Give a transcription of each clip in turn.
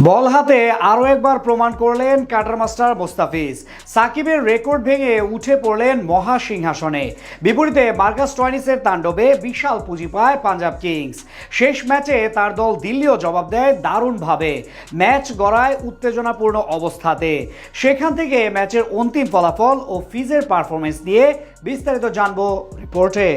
বল হাতে আরও একবার প্রমাণ করলেন কাটার মাস্টার মোস্তাফিজ। সাকিবের রেকর্ড ভেঙে উঠে পড়লেন মহা সিংহাসনে। বিপরীতে মার্কাস স্টোয়নিসের তাণ্ডবে বিশাল পুঁজি পায় পাঞ্জাব কিংস। শেষ ম্যাচে তার দল দিল্লিও জবাব দেয় দারুণভাবে। ম্যাচ গড়ায় উত্তেজনাপূর্ণ অবস্থাতে। সেখান থেকে ম্যাচের অন্তিম ফলাফল ও ফিজের পারফরমেন্স নিয়ে বিস্তারিত জানবো রিপোর্টে।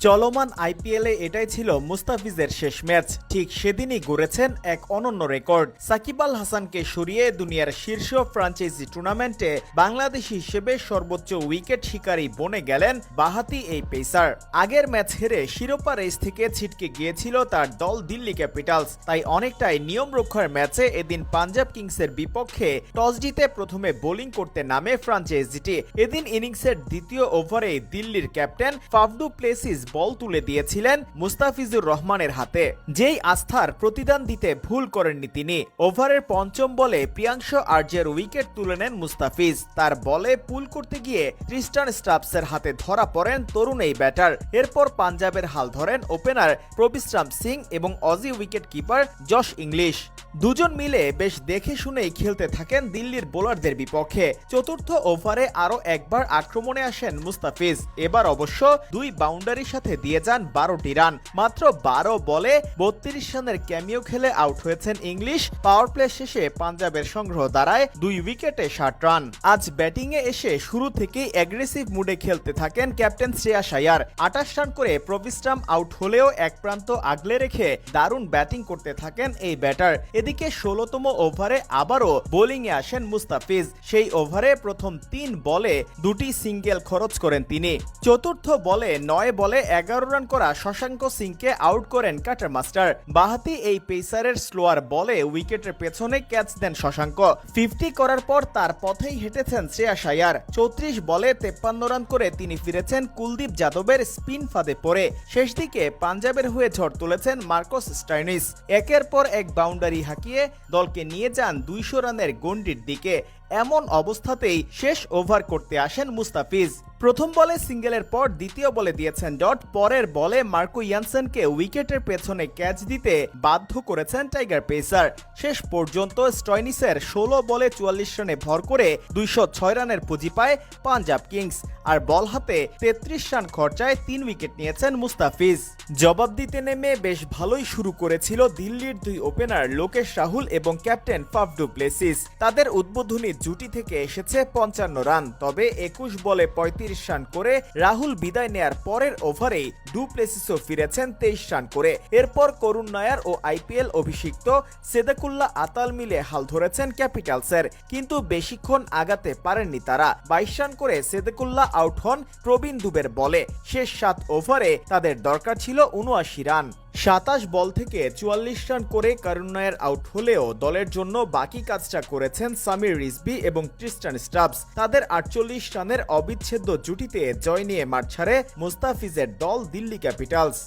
চলমান আইপিএলে এটাই ছিল মুস্তাফিজের শেষ ম্যাচ। ঠিক সেদিনই গড়েছেন এক অনন্য রেকর্ড। সাকিব আল হাসানকে সরিয়ে দুনিয়ার শীর্ষ ফ্র্যাঞ্চাইজি টুর্নামেন্টে বাংলাদেশি হিসেবে সর্বোচ্চ উইকেট শিকারী বনে গেলেন বাঁহাতি এই পেসার। আগের ম্যাচ হেরে শিরোপা রেস থেকে ছিটকে গিয়েছিল তার দল দিল্লি ক্যাপিটালস। তাই অনেকটাই নিয়ম রক্ষার ম্যাচে এদিন পাঞ্জাব কিংসের বিপক্ষে টস জিতে প্রথমে বোলিং করতে নামে ফ্র্যাঞ্চাইজিটি। এদিন ইনিংসের দ্বিতীয় ওভারে দিল্লির ক্যাপ্টেন ফাফ ডু প্লেসিস বল তুলে দিয়েছিলেন মুস্তাফিজুর রহমানের হাতে। যেই আস্থার প্রতিদান দিতে ভুল করেননি তিনি। ওভারের পঞ্চম বলে প্রিয়াংশ আর্যের উইকেট তুলে নেন মুস্তাফিজ। তার বলে পুল করতে গিয়ে ট্রিস্টান স্টাবসের হাতে ধরা পড়েন তরুণ এই ব্যাটার। এরপর পাঞ্জাবের হাল ধরেন ওপেনার প্রবিশ্রাম সিং এবং Aussie wicket keeper Josh English. দুজন মিলে বেশ দেখে শুনেই খেলতে থাকেন দিল্লির বোলারদের বিপক্ষে। চতুর্থ ওভারে আরও একবার আক্রমণে আসেন মুস্তাফিজ। এবার অবশ্য দুই বাউন্ডারির সাথে দিয়ে যান 12টি রান। মাত্র 12 বলে 32 রানের ক্যামিও খেলে আউট হয়েছেন ইংলিশ। পাওয়ার প্লে শেষে পাঞ্জাবের সংগ্রহ দাঁড়ায় 2 উইকেটে 60 রান। আজ ব্যাটিংয়ে এসে শুরু থেকেই অ্যাগ্রেসিভ মুডে খেলতে থাকেন ক্যাপ্টেন শ্রেয়াস আয়ার। 28 রান করে প্রবিশ্রাম আউট হলেও এক প্রান্ত আগলে রেখে দারুণ ব্যাটিং করতে থাকেন এই ব্যাটার। এদিকে 16তম ওভারে আবারও বোলিংয়ে আসেন মুস্তাফিজ। সেই ওভারে প্রথম 3 বলে 2টি সিঙ্গেল খরচ করেন তিনি। চতুর্থ বলে 9 বলে 11 রান করা শশাঙ্ক সিংকে আউট করেন কাটার মাস্টার। বাঁহাতি এই পেসারের স্লোয়ার বলে উইকেটের পেছনে ক্যাচ দেন শশাঙ্ক। 50 করার পর তার পথেই হেঁটেছেন শ্রেয়াস আয়ার। 34 বলে 53 রান করে তিনি ফিরেছেন কুলদীপ যাদবের স্পিন ফাঁদে পড়ে। শেষ দিকে পাঞ্জাবের হয়ে ঝড় তুলেছেন মার্কাস স্টোয়নিস। একের পর এক বাউন্ডারি হাঁকিয়ে দলকে নিয়ে যান 200 রানের গন্ডির দিকে। এমন অবস্থাতেই শেষ ওভার করতে আসেন মুস্তাফিজ। প্রথম বলে সিঙ্গেলের পর দ্বিতীয় বলে দিয়েছেন ডট। পরের বলে মার্কো ইয়ানসেনকে উইকেটের পেছনে ক্যাচ দিতে বাধ্য করেছেন টাইগার পেসার। শেষ পর্যন্ত স্টোয়নিসের 16 বলে 44 রানে ভর করে 206 রানের পুঁজি পায় পাঞ্জাব কিংস। আর বল হাতে 33 রান খরচায় 3 উইকেট নিয়েছেন মুস্তাফিজ। জবাব দিতে নেমে বেশ ভালোই শুরু করেছিল দিল্লির দুই ওপেনার লোকেশ রাহুল এবং ক্যাপ্টেন ফাফ ডু প্লেসিস। তাদের উদ্বোধনী জুটি থেকে এসেছে 55 রান। তবে 21 বলে 35 রান করে রাহুল বিদায় নেয়ার পরের ওভারেই ডু প্লেসিসও ফিরেছেন 23 রান করে। এরপর করুণ নায়ার ও আইপিএল অভিষিক্ত সেদেকুল্লাহ আতাল মিলে হাল ধরেছেন ক্যাপিটালসের। কিন্তু বেশিক্ষণ আগাতে পারেননি তারা। 22 রান করে সেদেকুল্লাহ আউট হন প্রবীণ দুবের বলে। শেষ 7 ওভারে তাদের দরকার ছিল 79 রান। 27 বল থেকে 44 রান করে করুণ নায়ার আউট হলেও দলের জন্য বাকি কাজটা করেছেন সামির রিজভী এবং ট্রিস্টান স্টাবস। তাদের 48 রানের অবিচ্ছেদ্য জুটিতে জয় নিয়ে মাঠ ছাড়ে মুস্তাফিজের দল দিল্লি ক্যাপিটালস।